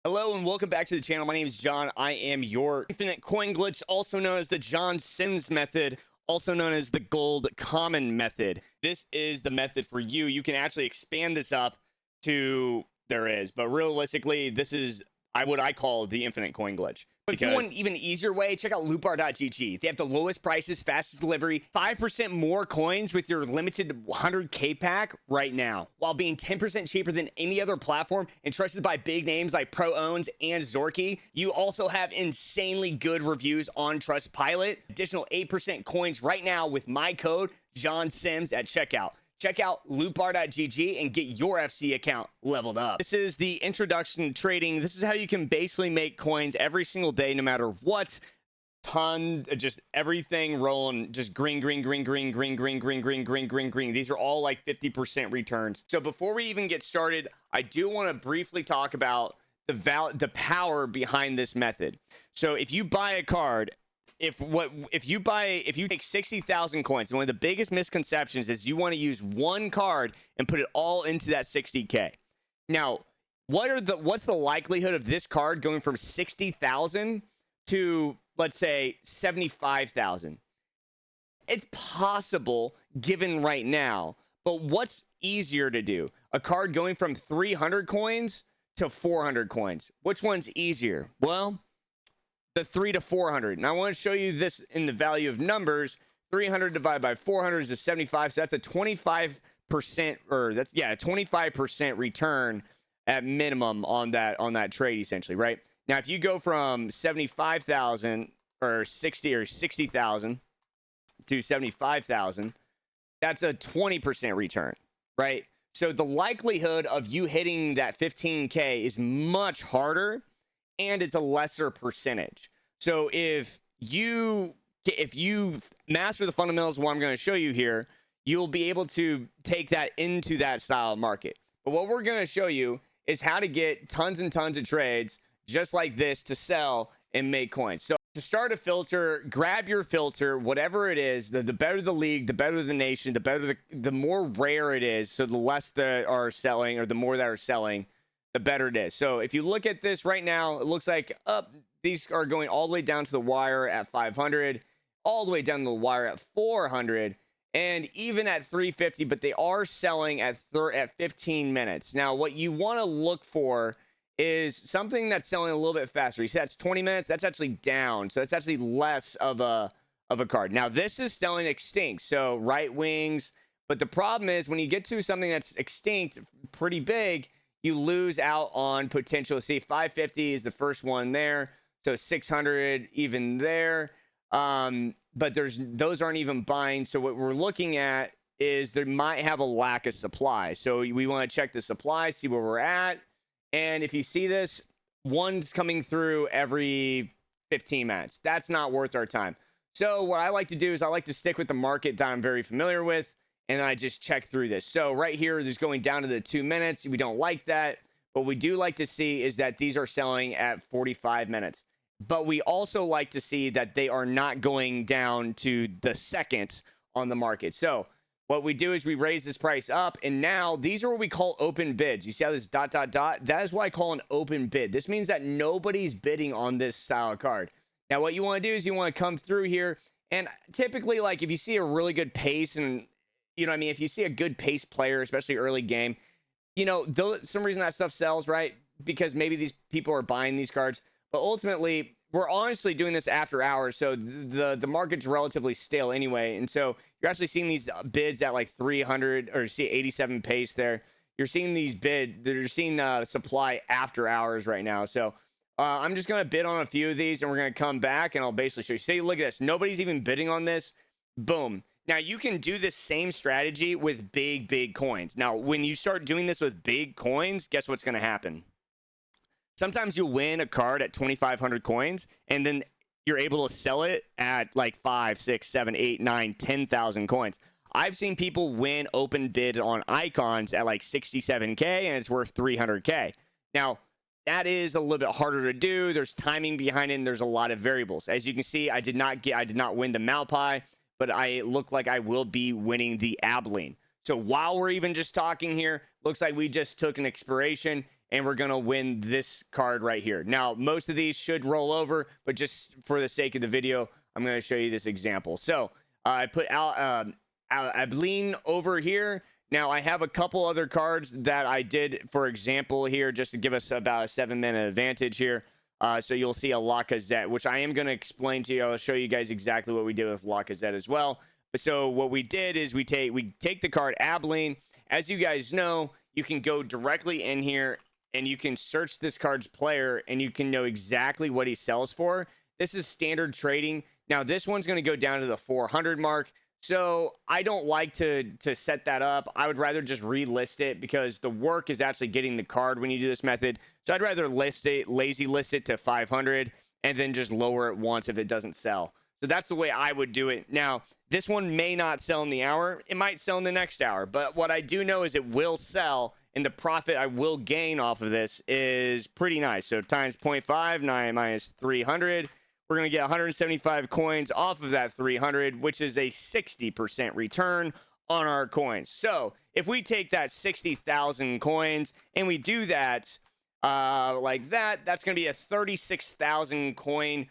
Hello and welcome back to the channel. My name is John. I am your infinite coin glitch, also known as the John Sims method, also known as the gold common method. This is the method for you. You can actually expand this up to but realistically, this is what I call the infinite coin glitch. But if you want an even easier way, check out lootbar.gg. They have the lowest prices, fastest delivery, 5% more coins with your limited 100k pack right now, while being 10% cheaper than any other platform and trusted by big names like Pro Owns and Zorky. You also have insanely good reviews on Trustpilot. Additional 8% coins right now with my code John Sims at checkout. Check out lootbar.gg and get your FC account leveled up. This is the introduction to trading. This is how you can basically make coins every single day, no matter what. Just everything rolling, just green. These are all like 50% returns. So before we even get started, I do want to briefly talk about the power behind this method. So if you buy a card, if you take 60,000 coins, one of the biggest misconceptions is you want to use one card and put it all into that 60k. Now, what's the likelihood of this card going from 60,000 to, let's say, 75,000? It's possible given right now, but what's easier to do? A card going from 300 coins to 400 coins. Which one's easier? Well, the 3 to 400. And I want to show you this in the value of numbers. 300 divided by 400 is a 75. So that's a 25%, or that's, yeah, a 25% return at minimum on that trade, essentially, right? Now, if you go from 75,000 or 60,000 to 75,000, that's a 20% return, right? So the likelihood of you hitting that 15k is much harder, and it's a lesser percentage. So if you master the fundamentals of what I'm going to show you here, you'll be able to take that into that style of market. But what we're going to show you is how to get tons and tons of trades just like this to sell and make coins. So to start a filter, grab your filter, whatever it is. The better the league, the better the nation, the more rare it is. So the less that are selling, or the more that are selling, the better it is. So if you look at this right now, it looks like these are going all the way down to the wire at 500, all the way down to the wire at 400, and even at 350, but they are selling at 15 minutes. Now, what you want to look for is something that's selling a little bit faster. You see that's 20 minutes, that's actually down. So that's actually less of a card. Now, this is selling extinct, so right wings, but the problem is when you get to something that's extinct, pretty big, you lose out on potential. See, 550 is the first one there. So 600 even there. But those aren't even buying. So what we're looking at is there might have a lack of supply. So we want to check the supply, see where we're at. And if you see this, one's coming through every 15 minutes. That's not worth our time. So what I like to do is I like to stick with the market that I'm very familiar with, and I just check through this. So right here, there's going down to the 2 minutes. We don't like that. What we do like to see is that these are selling at 45 minutes. But we also like to see that they are not going down to the second on the market. So what we do is we raise this price up, and now these are what we call open bids. You see how this ... That is what I call an open bid. This means that nobody's bidding on this style of card. Now, what you want to do is you want to come through here, and typically, like, if you see a really good pace, and you know what I mean, if you see a good pace player, especially early game, you know, some reason that stuff sells, right? Because maybe these people are buying these cards. But ultimately, we're honestly doing this after hours, so the market's relatively stale anyway. And so you're actually seeing these bids at like 300, or see 87 pace there. You're seeing these you're seeing supply after hours right now. So I'm just going to bid on a few of these, and we're going to come back, and I'll basically show you. See, look at this. Nobody's even bidding on this. Boom. Now, you can do this same strategy with big coins. Now, when you start doing this with big coins, guess what's going to happen? Sometimes you'll win a card at 2,500 coins, and then you're able to sell it at like 5, 6, 7, 8, 9, 10,000 coins. I've seen people win open bid on icons at like 67k, and it's worth 300k. Now, that is a little bit harder to do. There's timing behind it, and there's a lot of variables. As you can see, I did not win the Malpai, but I look like I will be winning the Abilene. So while we're even just talking here, looks like we just took an expiration, and we're going to win this card right here. Now, most of these should roll over, but just for the sake of the video, I'm going to show you this example. So I put Ablin over here. Now, I have a couple other cards that I did, for example, here, just to give us about a 7-minute advantage here. So you'll see a Lacazette, which I am going to explain to you. I'll show you guys exactly what we did with Lacazette as well. But so what we did is we take the card Ablin. As you guys know, you can go directly in here and you can search this card's player and you can know exactly what he sells for. This is standard trading. Now, this one's going to go down to the 400 mark. So I don't like to set that up. I would rather just relist it because the work is actually getting the card when you do this method. So I'd rather lazy list it to 500 and then just lower it once if it doesn't sell. So that's the way I would do it. Now, this one may not sell in the hour. It might sell in the next hour. But what I do know is it will sell, and the profit I will gain off of this is pretty nice. So times 0.5, 9 minus 300. We're going to get 175 coins off of that 300, which is a 60% return on our coins. So if we take that 60,000 coins and we do that like that, that's going to be a 36,000 coin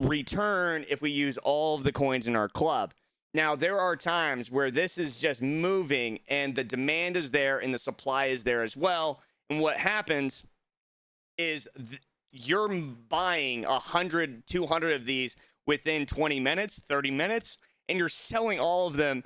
return if we use all of the coins in our club. Now, there are times where this is just moving and the demand is there and the supply is there as well. And what happens is you're buying 100, 200 of these within 20 minutes, 30 minutes, and you're selling all of them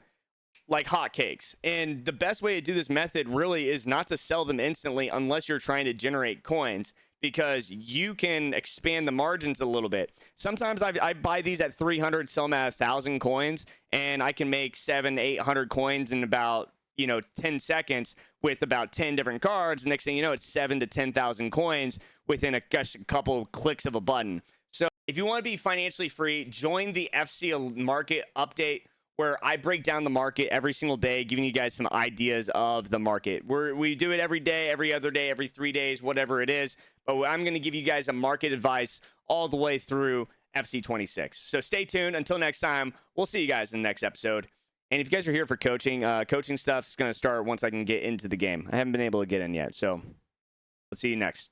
like hotcakes. And the best way to do this method really is not to sell them instantly unless you're trying to generate coins, because you can expand the margins a little bit. Sometimes I buy these at 300, sell them at 1,000 coins, and I can make 700, 800 coins in about 10 seconds with about 10 different cards. Next thing you know, it's 7,000 to 10,000 coins within a couple clicks of a button. So if you want to be financially free, join the FC market update, where I break down the market every single day, giving you guys some ideas of the market. We do it every day, every other day, every 3 days, whatever it is. But I'm going to give you guys a market advice all the way through FC26. So stay tuned. Until next time, we'll see you guys in the next episode. And if you guys are here for coaching, coaching stuff's going to start once I can get into the game. I haven't been able to get in yet. So let's see you next.